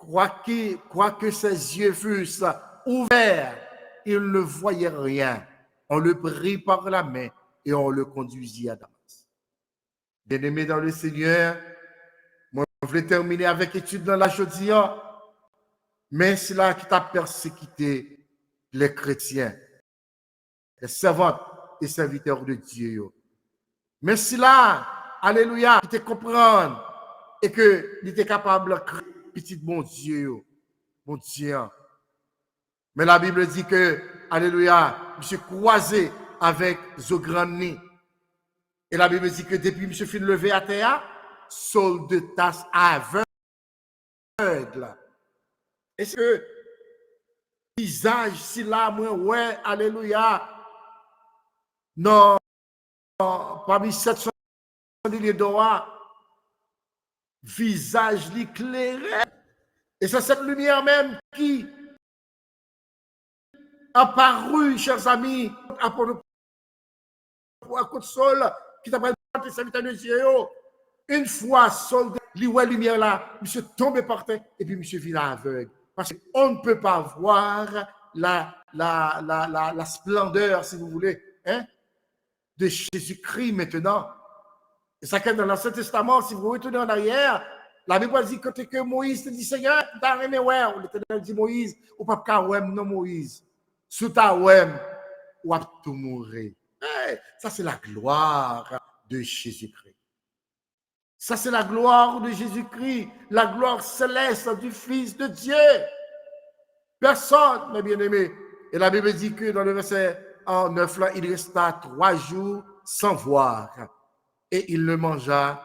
quoique ses yeux fussent ouverts, il ne voyait rien. On le prit par la main et on le conduisit à Damas. Bien-aimé dans le Seigneur, moi, je voulais terminer avec étude dans la jeudi, mais c'est là qui t'a persécuté les chrétiens, les servantes et serviteurs de Dieu. Mais c'est là, alléluia, qui te comprendre et que il était capable de créer petit bon Dieu, mon Dieu. Mais la Bible dit que, alléluia, monsieur croisé avec ce grand nez. Et la Bible dit que depuis monsieur fin levé à terre, sol de tasse aveugle. Est-ce que visage si là, moi, ouais, alléluia, non, parmi 700 milliers d'or, visage l'éclairé. Et c'est cette lumière même qui apparu, chers amis, à côté de sol, qui t'a parlé de serviteur de Dieu. Une fois sol de lumière là, monsieur tombé par terre et puis monsieur vit aveugle. Parce qu'on ne peut pas voir la splendeur, si vous voulez, hein, de Jésus-Christ maintenant. Et ça, dans l'Ancien Testament, si vous retournez en arrière, la Bible dit que Moïse te dit, Seigneur, t'as rien ouais. L'Éternel dit, Moïse, ou pas qu'à non Moïse. Sous ta ouem, ou à tout mourir. Hey, ça, c'est la gloire de Jésus-Christ. Ça, c'est la gloire de Jésus-Christ, la gloire céleste du Fils de Dieu. Personne, mes bien-aimés. Et la Bible dit que dans le verset 9, là, il resta 3 jours sans voir. Et il ne mangea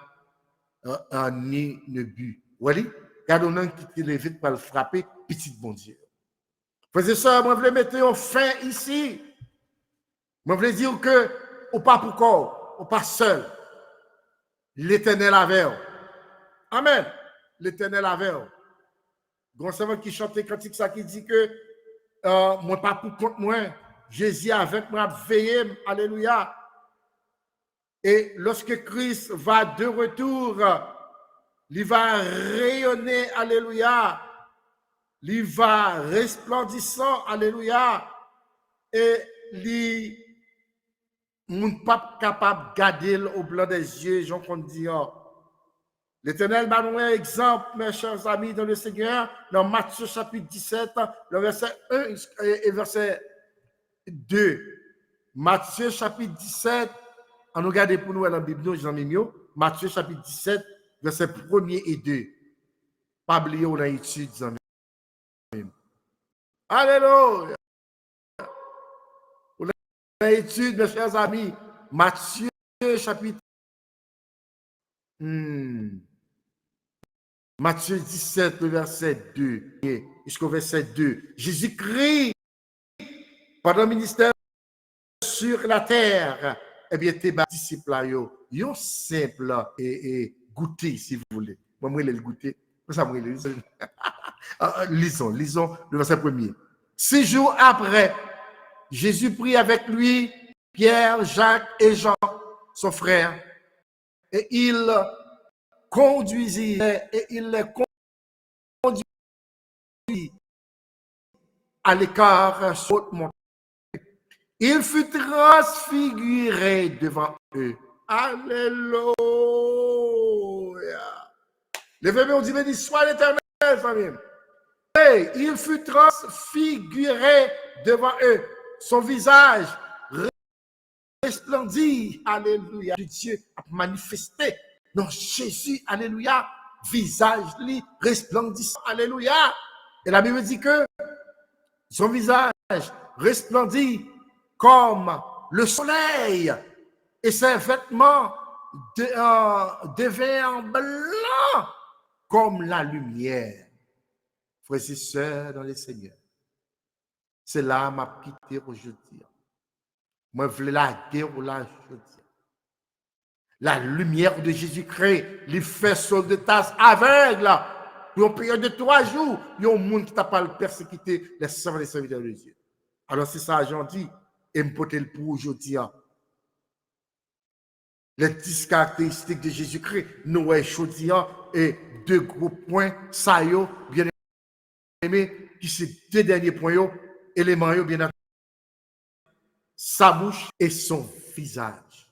ni ne but. Voilà. Regardez, on qui vite pour le frapper, petit bon Dieu. Frères et sœurs, moi, je voulais mettre un fin ici. Moi, je voulais dire que, ou pas pour corps, ou pas seul. L'Éternel avait. Amen. L'Éternel avait. Grand savant qui chante cantique ça qui dit que moi pas pour compte moi, Jésus avec moi veiller, alléluia. Et lorsque Christ va de retour, il va rayonner, alléluia. Il va resplendissant, alléluia. Et il n'est pas capable de garder au blanc des yeux, j'en compte dire. L'Éternel m'a donné un exemple, mes chers amis, dans le Seigneur, dans Matthieu chapitre 17, le verset 1 et verset 2. Matthieu chapitre 17, on regarde pour nous dans la Bible, Jean Mimio, Matthieu chapitre 17, verset 1 et 2. Pas oublier, on a étudié, Jean Mimio. Alléluia! On a étudié, mes chers amis, Matthieu chapitre Matthieu 17, le verset 2, jusqu'au verset 2. Jésus-Christ, pendant le ministère sur la terre, eh bien, tes disciples, ils ont simple et goûter, si vous voulez. Moi, je vais le goûter. Lisons le verset 1er. 6 jours après, Jésus prit avec lui Pierre, Jacques et Jean, son frère, et il les conduisit à l'écart sur haute montagne. Il fut transfiguré devant eux. Alléluia. Levez-vous, on dit, béni soit l'Éternel, famille. Et il fut transfiguré devant eux. Son visage resplendit. Alléluia. Dieu a manifesté. Non, Jésus, alléluia, visage lui resplendissant, alléluia. Et la Bible dit que son visage resplendit comme le soleil et ses vêtements devinrent blancs comme la lumière. Frères et sœurs dans le Seigneur, c'est là ma quitté aujourd'hui. Moi, je voulais la guerre aujourd'hui. La lumière de Jésus-Christ, les fait sol de tasse aveugle. Pour une période de 3 jours, il y a un monde qui t'a pas persécuté les servants et les serviteurs de Dieu. Alors, c'est ça, j'en dis, et me porter le pour aujourd'hui. Les 10 caractéristiques de Jésus-Christ, nous, aujourd'hui, et 2 gros points, ça y est, bien aimé, qui c'est deux derniers points, éléments, bien entendu. Sa bouche et son visage.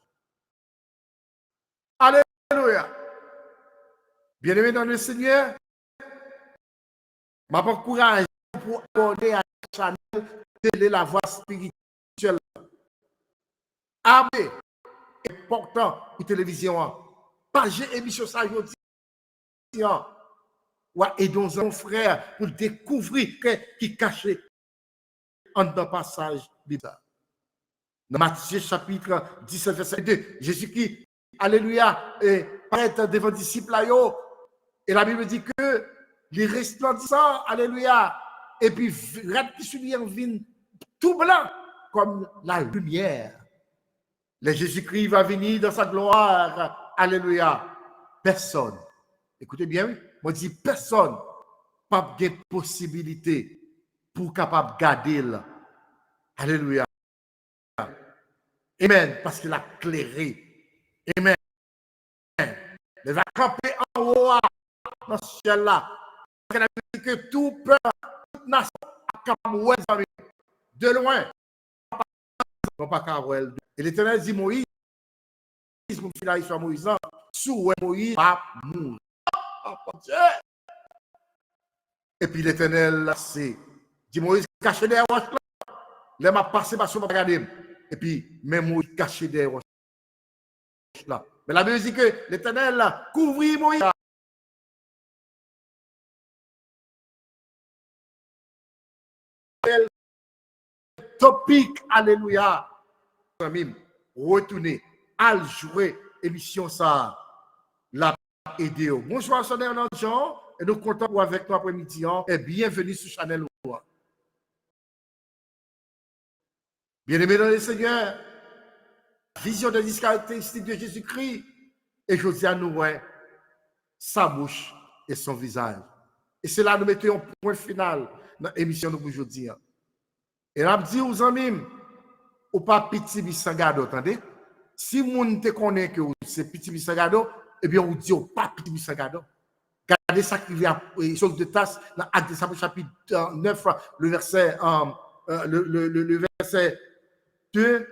Alléluia. Bien-aimé dans le Seigneur, m'a pas courage pour aborder à la chaîne télé la voie spirituelle. Amen. Important pour télévision. Pas j'ai émission ça aujourd'hui. Ouais, et donc mon frère pour découvrir qui caché en dans passage biblique. Dans Matthieu chapitre 17 verset 2, Jésus-Christ, alléluia, paraît devant les disciples là, et la Bible dit que les resplendissants, alléluia, et puis red qui se vient tout blanc comme la lumière. Le Jésus-Christ va venir dans sa gloire, alléluia. Personne, écoutez bien, moi je dis personne, pas de possibilité pour capable de garder, alléluia. Amen, parce qu'il a clairé. Amen. Il va camper en haut dans ce ciel-là. Parce qu'il a dit que tout peuple, toute nation a capable de loin. Pas capable. Et l'Éternel dit Moïse, mon fils soit Moïse, sous Moïse va mourir. Et puis l'Éternel, c'est dit Moïse, caché derrière roches là. Il m'a passé par son regarder. Et puis, même Moïse caché derrière roches là. Mais la Bible dit que l'Éternel couvrit Moïse. Topic, alléluia. Retournez, à jouer émission ça. La aider. Bonsoir, Chanel Jean. Et nous comptons avec toi après-midi. Et bienvenue sur Chanel. Bien-aimés dans le Seigneur, vision des caractéristiques de Jésus-Christ. Et je dis à nous, sa bouche et son visage. Et c'est là que nous mettons un point final dans l'émission d'aujourd'hui. Et on dit aux amis, ou pas petit bisangado, attendez? Si vous te connaît que c'est petit bisangado, eh bien, on dit pas petit bisangado. Regardez ça qui vient sur de tasse dans Actes des Apôtres chapitre 9, le verset 2,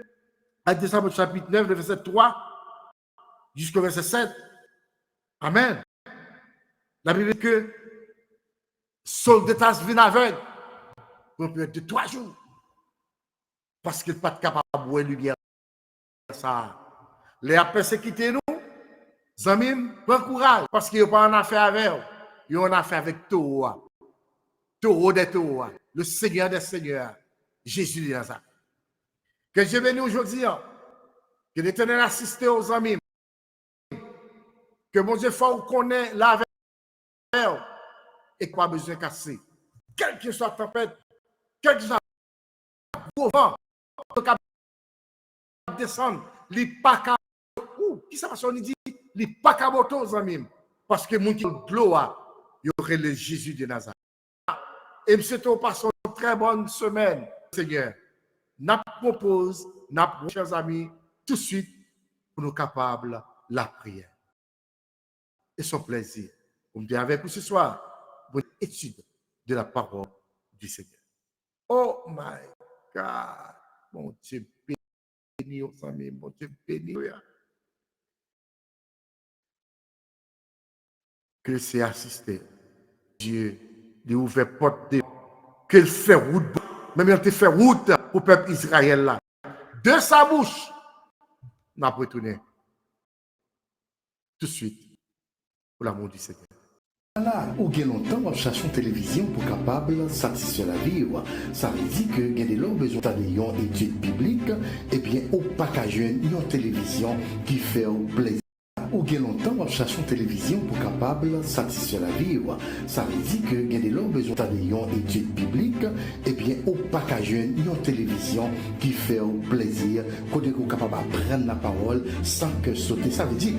Actes des Apôtres chapitre 9, le verset 3, jusqu'au verset 7. Amen. La Bible dit que Saul de tasse vient aveugle pour une période de 3 jours. Parce qu'il n'est pas capable de voir lumière. Ça. Les a persécuté nous. Zamim, prends courage. Parce qu'il n'y a pas en affaire avec eux. Il y a en affaire avec toi. Taureau des taureaux. Le Seigneur des Seigneurs. Jésus de Nazareth. Que Dieu bénisse aujourd'hui. Que l'Éternel assiste aux amis. Que mon Dieu faut connaître la veille. Et quoi besoin de casser. Quelle que soit la tempête. Quel que soit le vent. Descendre, les pas qui ça passe on dit les pas cabotos amis parce que mon qui gloire il y aurait le Jésus de Nazareth. Et monsieur on passe une très bonne semaine Seigneur. N'a propose chers amis tout de suite pour nous capables la prière. Et son plaisir. Vous me dites avec vous ce soir pour l'étude de la parole du Seigneur. Oh my God, mon Dieu. Béni aux amis, mon Dieu, béni. Que c'est assisté. Dieu lui ouvre porte de qu'il fait route. Même il fait route pour le peuple Israël là. De sa bouche, n'a pas retourné. Tout de suite, pour l'amour du Seigneur. Voilà, ou bien longtemps, on cherche une télévision pour capable satisfaire la vie. Ça veut dire que il y a des gens besoin d'une étude biblique, et bien, au pas qu'à une télévision qui fait plaisir. Ou bien longtemps, on cherche une télévision pour capable satisfaire la vie. Ça veut dire que il y a des gens besoin d'une étude biblique, et bien, au pas qu'à une télévision qui fait plaisir, qu'on est capable d'apprendre la parole sans que sauter. Ça veut dire,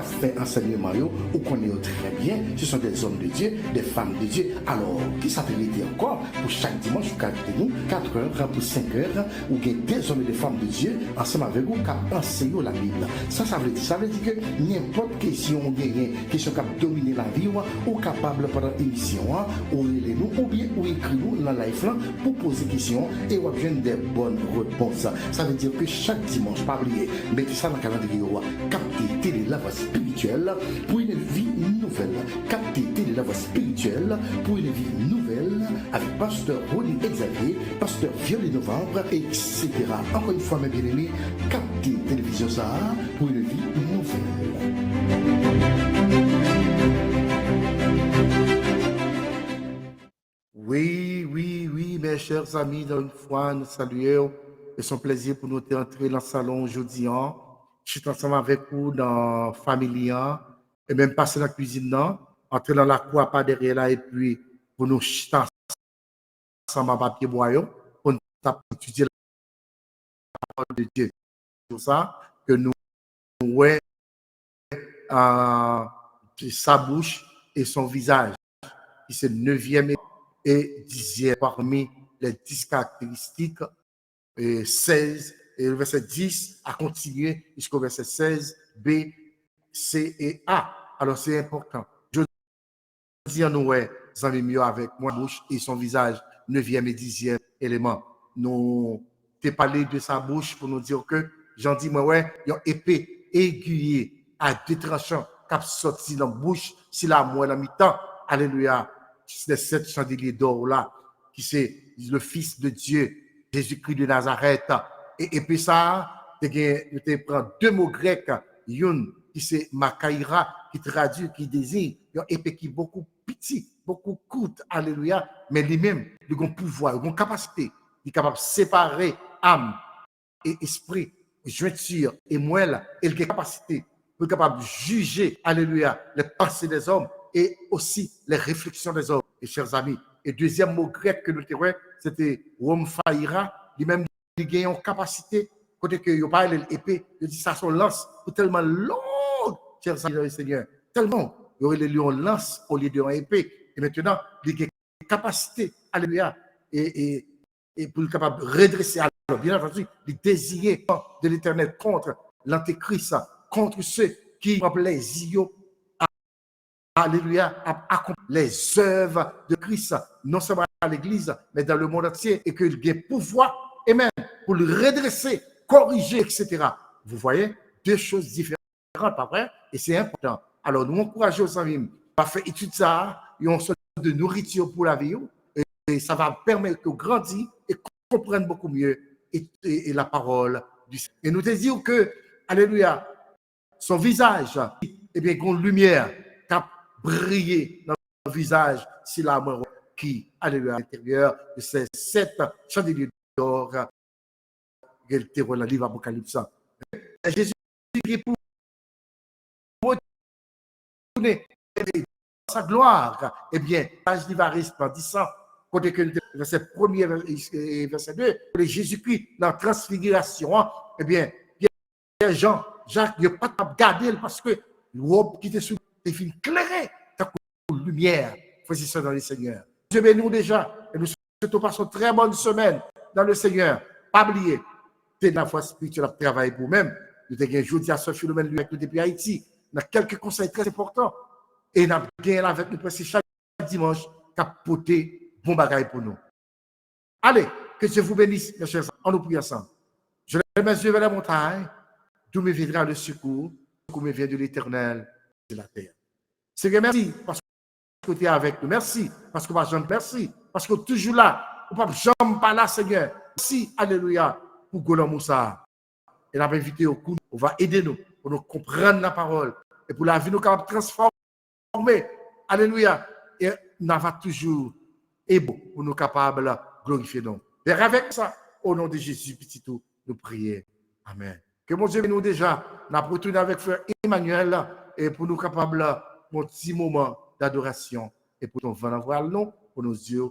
qui fait enseignement, ou connaît très bien, ce sont des hommes de Dieu, des femmes de Dieu. Alors, qui s'appelle encore pour chaque dimanche, vous de nous, 4 heures pour 5 heures, où il y a des hommes et des femmes de Dieu, ensemble avec vous, qui enseignent la Bible. Ça veut dire. Ça veut dire que n'importe quelle question qui a dominé la vie, ou capable pendant l'émission, ou les nous, ou bien ou écrit nous dans la life pour poser des questions et ou obtenir des bonnes réponses. Ça veut dire que chaque dimanche, pas oublier, mettez ça dans le calendrier, capter télé la voix spirituelle pour une vie nouvelle. Capter télé la voix spirituelle pour une vie nouvelle avec Pasteur Rony Xavier, Pasteur Violet Novembre, etc. Encore une fois, mes bien-aimés, capter télévision ça pour une vie nouvelle. Oui, mes chers amis, dans une fois, nous saluons. Et c'est un plaisir pour nous d'entrer dans le salon aujourd'hui. Je suis ensemble avec vous dans la famille, et même passer dans la cuisine, entrer dans la cour pas derrière là, et puis pour nous chuter ensemble à papier boyau, pour nous étudier la parole de Dieu. C'est pour ça que nous voyons sa bouche et son visage, qui c'est 9e et 10e parmi les 10 caractéristiques, et 16, et le verset 10 a continué jusqu'au verset 16, B, C et A. Alors c'est important. Je dis à nous, amis mieux avec moi, bouche et son visage, 9e et 10e élément. Nous t'ai parlé de sa bouche pour nous dire que, j'en dis, moi, il y a une épée aiguillée à 2 tranchants qui a sorti dans la bouche, si la moi dans mi-temps. Alléluia. C'est 7 chandeliers d'or là, qui c'est le Fils de Dieu, Jésus-Christ de Nazareth. Et puis ça, tu prends 2 mots grecs, une qui c'est Makaïra, qui traduit, qui désigne, une épée qui est beaucoup petit, beaucoup courte, alléluia, mais lui-même, il a un pouvoir, il a une capacité, il est capable de séparer âme et esprit, jointure et moelle, et il a une capacité, il est capable de juger, alléluia, les pensées des hommes et aussi les réflexions des hommes. Et chers amis, et deuxième mot grec que nous avons, c'était Womfaïra, lui-même, il a une capacité, côté que il parle de l'épée, il dit ça son lance, pour tellement long, chers amis, Seigneur, tellement, il aurait lieu en lance au lieu d'une épée. Et maintenant, il a une capacité, alléluia, et pour être capable de redresser, alors, bien entendu, il désirer de l'Éternel contre l'Antéchrist, contre ceux qui ont plaisir, alléluia, à accomplir les œuvres de Christ, non seulement à l'Église, mais dans le monde entier, et qu'il ait pouvoir, et même pour le redresser, corriger, etc. Vous voyez, 2 choses différentes, pas vrai? Et c'est important. Alors, nous encourageons aux amis à faire étude ça, et on sorte de nourriture pour la vie, et ça va permettre de grandir et comprendre beaucoup mieux et la parole du Seigneur. Et nous te disons que, alléluia, son visage, eh bien, une lumière qui a brillé dans le visage, c'est la mort qui, alléluia, à l'intérieur de ces 7 chandeliers d'or, qui est dans le livre Apocalypse. Jésus qui est pour retourner dans sa gloire, eh bien, l'âge va resplendissant. Côté que verset 1er et verset 2, Jésus-Christ, dans la transfiguration, eh bien, Jean, Jacques, il n'a pas de garder parce que l'eau qui était sous les films clairés, ta lumière, faisait ça dans le Seigneur. Dieu bénit nous déjà, et nous souhaitons passer une très bonne semaine dans le Seigneur. Pas oublier, c'est la foi spirituelle à travailler pour vous-même. Nous avons aujourd'hui à ce phénomène lui avec nous depuis Haïti. Nous avons quelques conseils très importants. Et nous avons gagné avec nous presque chaque dimanche, qui a porté bon bagage pour nous. Allez, que Dieu vous bénisse, mes chers amis. On nous prie ensemble. Je lève mes yeux vers la montagne, d'où me viendra le secours. Le secours me vient de l'Éternel de la terre. Seigneur, merci parce que tu es avec nous. Merci parce que tu es merci parce que tu es toujours là. Tu n'es jamais pas là, Seigneur. Merci, alléluia, pour Golan Moussa. Et la invité au coup, on va aider nous pour nous comprendre la parole et pour la vie nous capable de transformer. Alléluia. Et nous avons toujours et beau pour nous capables de glorifier nous. Et avec ça, au nom de Jésus, petit tout, nous prions. Amen. Que mon Dieu nous déjà, nous avons retourné avec frère Emmanuel et pour nous capables de petit moment d'adoration et pour nous venir voir nous, pour nos yeux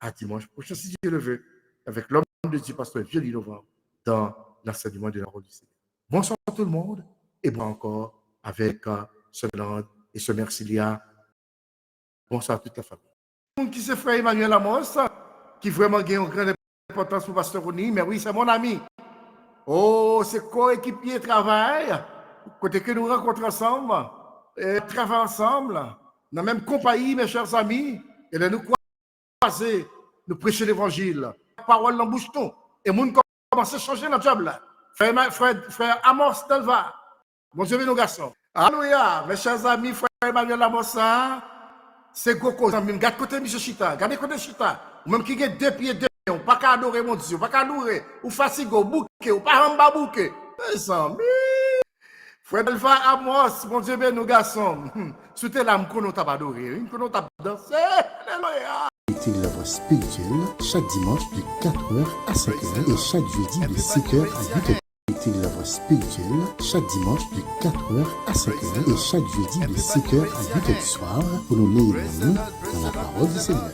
à dimanche prochain, si Dieu le veut, avec l'homme de Dieu, pasteur Violet Novembre, dans l'enseignement de la parole du Seigneur. Bonsoir tout le monde et bon encore avec ce Blanc et ce Mercilia. Bonsoir à toute la famille. Qui c'est frère Emmanuel Amos, qui vraiment a une grande importance pour Pasteur Rony, mais oui, c'est mon ami. Oh, c'est coéquipier travail, côté que nous rencontrons ensemble, et travaillons ensemble, dans la même compagnie, mes chers amis, et là nous croiser, nous prêcher l'évangile. Parole dans bouche tout, et nous commençons à changer notre job là. Frère Amos Delva, bon Dieu, nos garçons. Alléluia, mes chers amis, frère Emmanuel Amos, c'est Goko, regarde côté M. Chita, regardez côté Chita, ou même qui a 2 pieds, 2 pieds, ou pas qu'à adorer mon Dieu, pas qu'à adorer, ou fatigo, bouquet, ou pas en bas bouquet. Mes amis, frère Delva Amos, mon Dieu, nos garçons, c'était là qu'on t'a adoré, qu'on t'a dansé, alléluia. Était l'œuvre spirituelle chaque dimanche de 4h à 5h et chaque jeudi de 7h à 8h. Était l'œuvre spirituelle chaque dimanche de 4h à 5h et chaque jeudi de 7h à 8h du soir pour nous mener dans la parole du Seigneur.